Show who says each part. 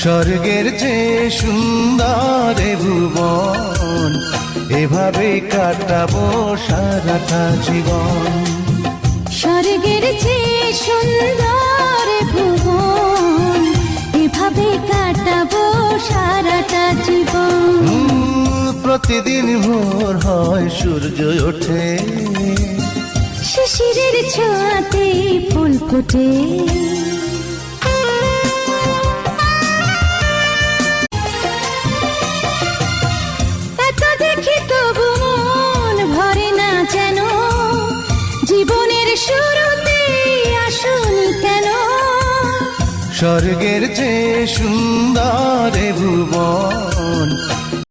Speaker 1: স্বর্গের চেয়ে সুন্দর এ ভুবন, এভাবে কাটাবো সারাটা জীবন।
Speaker 2: স্বর্গের চেয়ে সুন্দর এ ভুবন, এভাবে কাটাবো সারাটা জীবন।
Speaker 1: প্রতিদিন ভোর হয় সূর্য ওঠে,
Speaker 2: শিশিরের ছোঁয়াতে ফুল ফোটে। এত দেখি তবু মন ভরে না যেন, জীবনের শুরুতে আসনি কেন।
Speaker 1: স্বর্গের চেয়ে সুন্দর এ ভুবন,